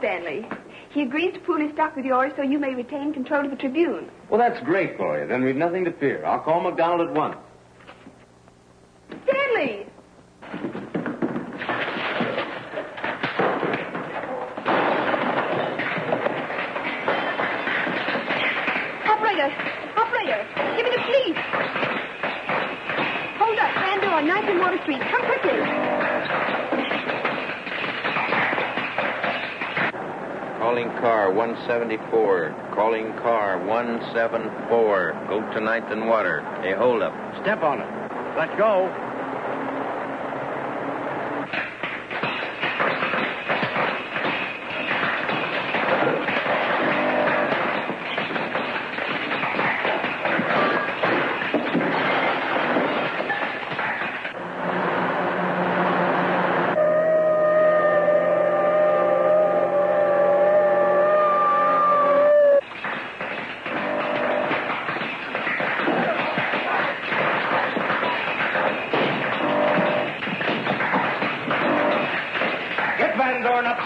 Stanley. He agrees to pool his stock with yours so you may retain control of the Tribune. Well, that's great, Gloria. Then we've nothing to fear. I'll call McDonald at once. Stanley! Operator, give me the police. Hold up, Van Dorn, 19 Water Street. Come quickly. Calling car 174. Calling car 174. Go to 9th and Water. Hey, hold up. Step on it. Let's go.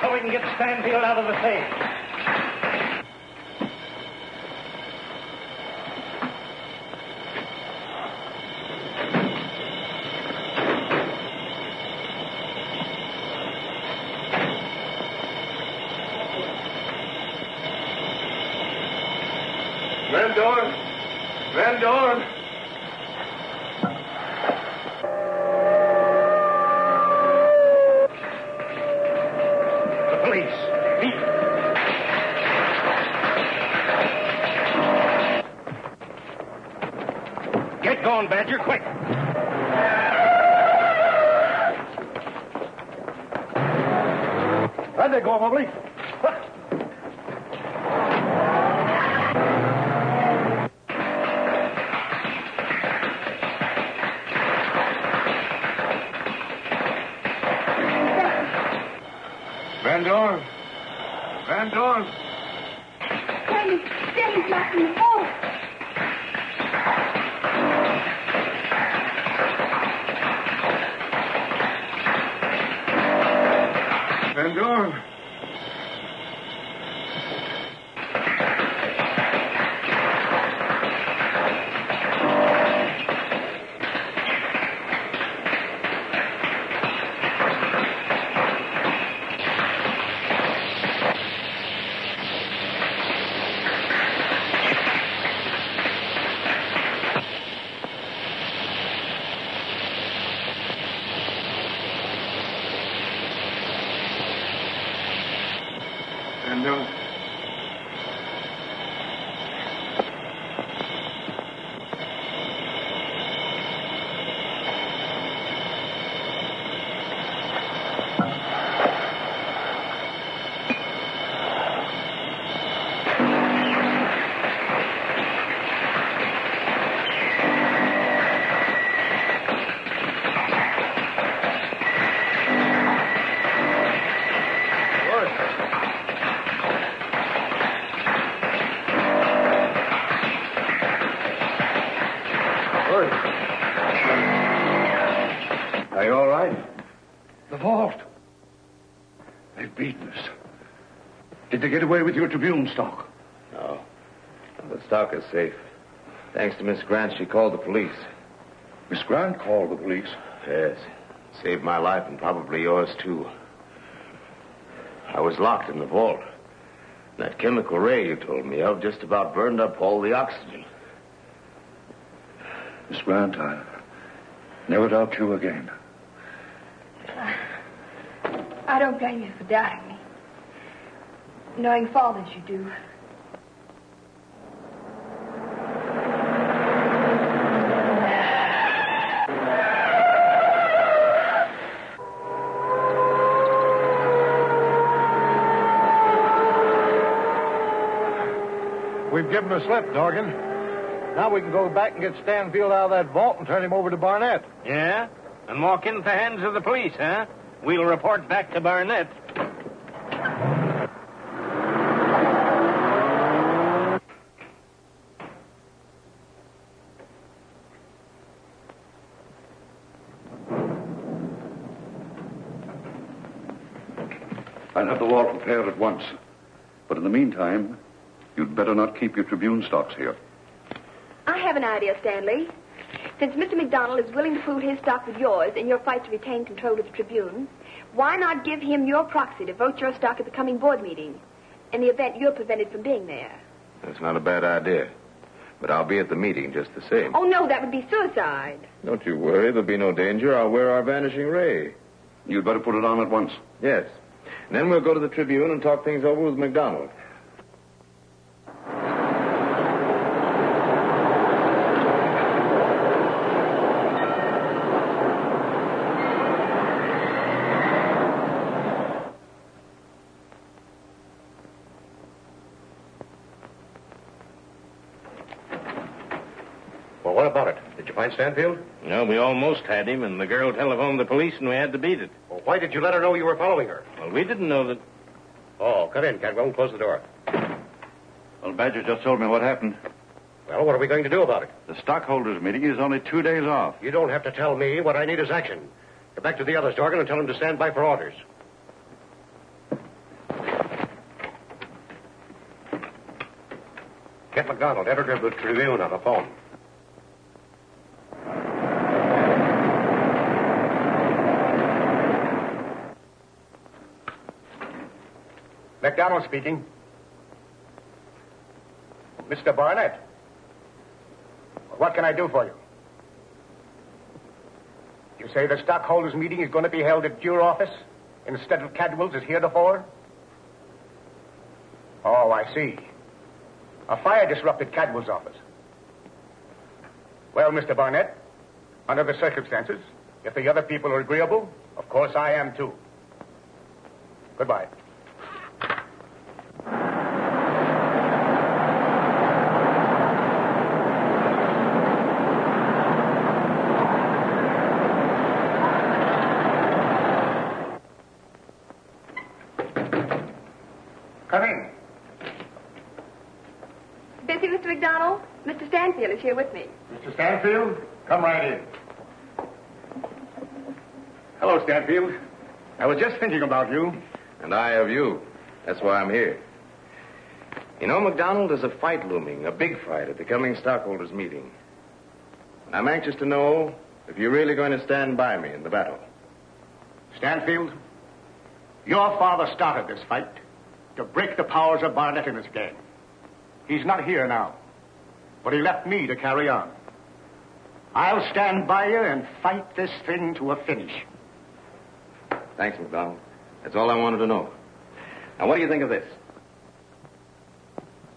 So we can get Stanfield out of the safe. Van Dorn! Get going, Badger, quick. How'd they go, Mobley? Van Dorn! Van Dorn! Stanley's locked in the vault. Van Dorn! Are you all right? The vault. They've beaten us. Did they get away with your Tribune stock? No. The stock is safe. Thanks to Miss Grant, she called the police. Miss Grant called the police? Yes. Saved my life and probably yours, too. I was locked in the vault. That chemical ray you told me of just about burned up all the oxygen. Miss Grant, I never doubt you again. I don't blame you for doubting me. Knowing Father as you do. We've given a slip, Dorgan. Now we can go back and get Stanfield out of that vault and turn him over to Barnett. Yeah? And walk into the hands of the police, huh? We'll report back to Barnett. I'll have the vault repaired at once. But in the meantime, you'd better not keep your Tribune stocks here. I have an idea, Stanley. Since Mr. McDonald is willing to pool his stock with yours in your fight to retain control of the Tribune, why not give him your proxy to vote your stock at the coming board meeting, in the event you're prevented from being there? That's not a bad idea. But I'll be at the meeting just the same. Oh, no, that would be suicide. Don't you worry. There'll be no danger. I'll wear our Vanishing Ray. You'd better put it on at once. Yes. And then we'll go to the Tribune and talk things over with McDonald. Well, what about it? Did you find Stanfield? No, we almost had him, and the girl telephoned the police, and we had to beat it. Well, why did you let her know you were following her? Well, we didn't know that. Oh, come in, Cadwell, and close the door. Well, Badger just told me what happened. Well, what are we going to do about it? The stockholders' meeting is only 2 days off. You don't have to tell me. What I need is action. Get back to the others, Dorgan, and tell them to stand by for orders. Get McDonald, editor of the Tribune, on the phone. McDonald speaking. Mr. Barnett. What can I do for you? You say the stockholders' meeting is going to be held at your office instead of Cadwell's as heretofore? Oh, I see. A fire disrupted Cadwell's office. Well, Mr. Barnett, under the circumstances, if the other people are agreeable, of course I am too. Goodbye. Come in. Busy, Mr. McDonald? Mr. Stanfield is here with me. Mr. Stanfield, come right in. Hello, Stanfield. I was just thinking about you. And I of you. That's why I'm here. You know, McDonald, there's a fight looming, a big fight at the coming stockholders' meeting. I'm anxious to know if you're really going to stand by me in the battle. Stanfield, your father started this fight to break the powers of Barnett and his gang. He's not here now, but he left me to carry on. I'll stand by you and fight this thing to a finish. Thanks, McDonald. That's all I wanted to know. Now, what do you think of this?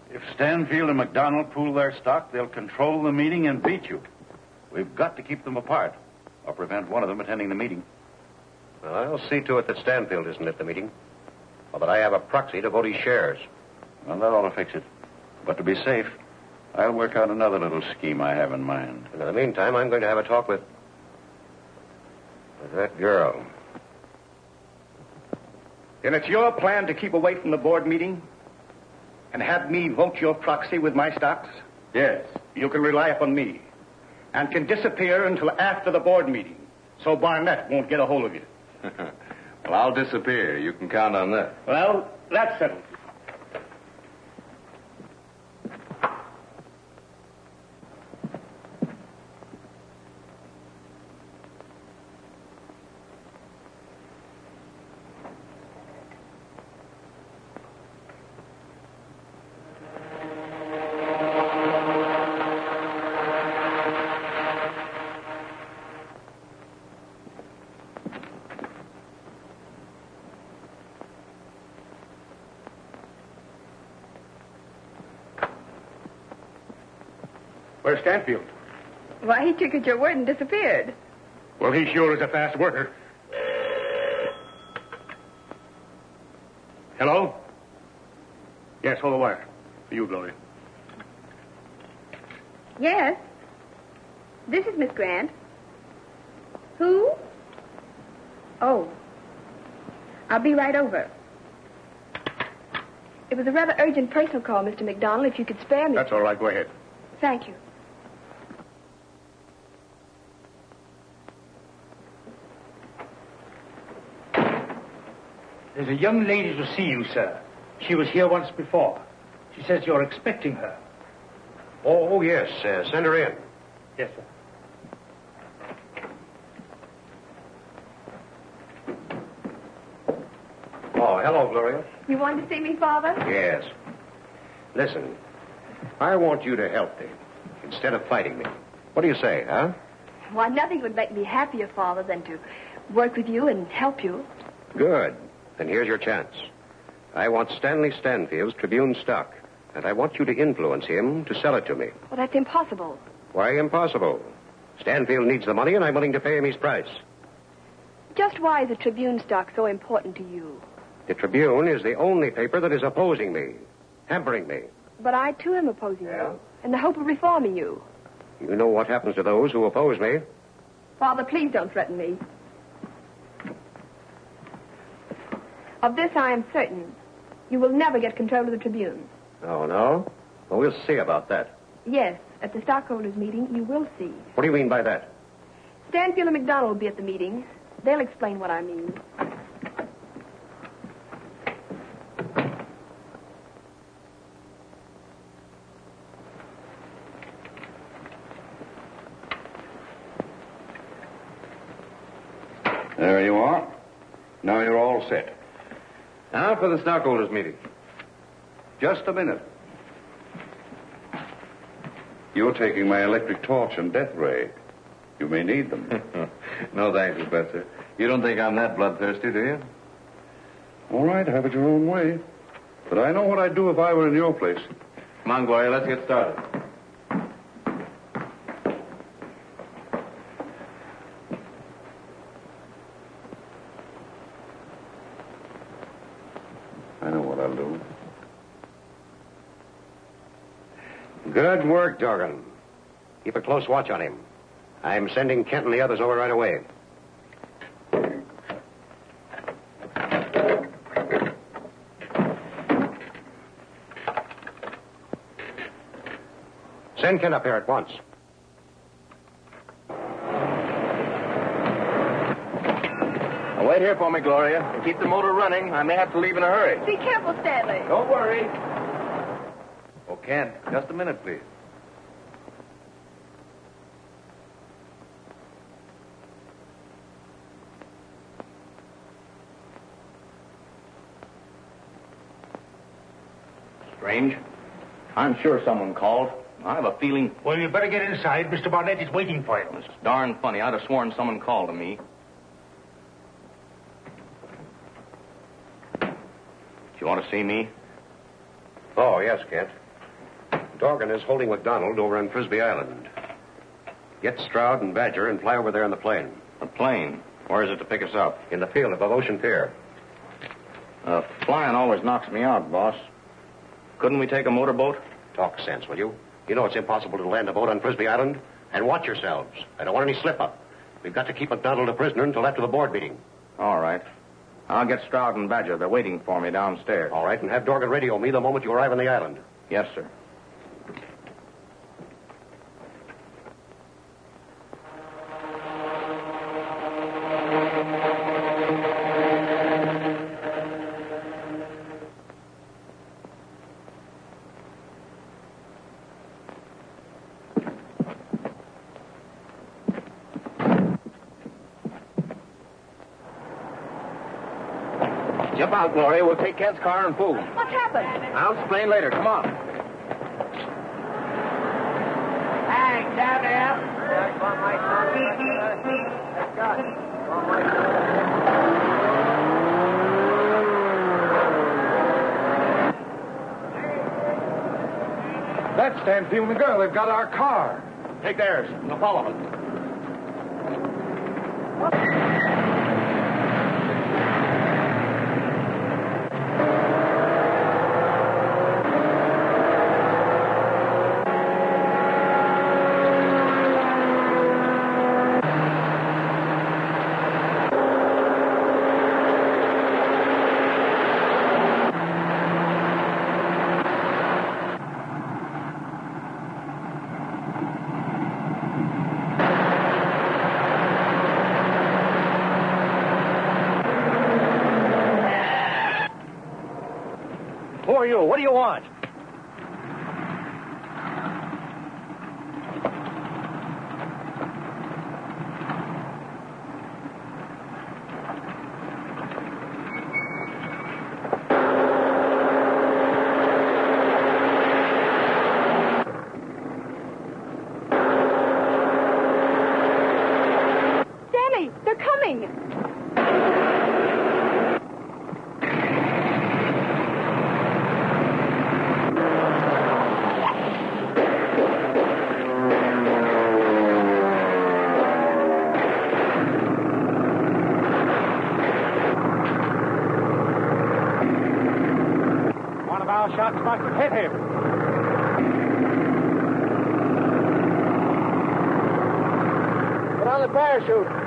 If Stanfield and McDonald pool their stock, they'll control the meeting and beat you. We've got to keep them apart, or prevent one of them attending the meeting. Well, I'll see to it that Stanfield isn't at the meeting, or that I have a proxy to vote his shares. Well, that ought to fix it. But to be safe, I'll work out another little scheme I have in mind. And in the meantime, I'm going to have a talk with that girl. Then it's your plan to keep away from the board meeting and have me vote your proxy with my stocks? Yes. You can rely upon me and can disappear until after the board meeting so Barnett won't get a hold of you. Well, I'll disappear. You can count on that. Well, that's settled. Where's Stanfield? Why, he took at your word and disappeared. Well, he sure is a fast worker. Hello? Yes, hold the wire. For you, Gloria. Yes. This is Miss Grant. Who? Oh. I'll be right over. It was a rather urgent personal call, Mr. McDonald, if you could spare me. That's all right. Go ahead. Thank you. There's a young lady to see you, sir. She was here once before. She says you're expecting her. Oh, yes. Send her in. Yes, sir. Oh, hello, Gloria. You wanted to see me, Father? Yes. Listen, I want you to help me instead of fighting me. What do you say, huh? Why, nothing would make me happier, Father, than to work with you and help you. Good. Then here's your chance. I want Stanley Stanfield's Tribune stock, and I want you to influence him to sell it to me. Well, that's impossible. Why impossible? Stanfield needs the money, and I'm willing to pay him his price. Just why is the Tribune stock so important to you? The Tribune is the only paper that is opposing me, hampering me. But I, too, am opposing you, in the hope of reforming you. You know what happens to those who oppose me. Father, please don't threaten me. Of this I am certain. You will never get control of the Tribune. Oh, no? Well, we'll see about that. Yes, at the stockholders' meeting, you will see. What do you mean by that? Stanfield and McDonald will be at the meeting. They'll explain what I mean. There you are. Now you're all set. Now for the stockholders' meeting. Just a minute. You're taking my electric torch and death ray. You may need them. No, thanks, Professor. You don't think I'm that bloodthirsty, do you? All right, have it your own way. But I know what I'd do if I were in your place. Come on, Gloria, let's get started. I know what I'll do. Good work, Dorgan. Keep a close watch on him. I'm sending Kent and the others over right away. Send Kent up here at once. Now, wait here for me, Gloria. And keep the motor running. I may have to leave in a hurry. Be careful, Stanley. Don't worry. Oh, Kent, just a minute, please. Strange. I'm sure someone called. I have a feeling... Well, you better get inside. Mr. Barnett is waiting for you. It's darn funny. I'd have sworn someone called to me. Do you want to see me? Oh, yes, Kent. Dorgan is holding McDonald over on Frisbee Island. Get Stroud and Badger and fly over there in the plane. A plane? Where is it to pick us up? In the field above Ocean Pier. Flying always knocks me out, boss. Couldn't we take a motorboat? Talk sense, will you? You know it's impossible to land a boat on Frisbee Island. And watch yourselves. I don't want any slip-up. We've got to keep McDonald a prisoner until after the board meeting. All right. I'll get Stroud and Badger. They're waiting for me downstairs. All right, and have Dorgan radio me the moment you arrive on the island. Yes, sir. Jump out, Gloria. We'll take Kent's car and fool him. What happened? I'll explain later. Come on. Hey, down there. That's Stanfield and the girl. They've got our car. Take theirs. We'll follow them. are you? What do you want? Stanley, they're coming. One of our shots must have hit him. Put on the parachute.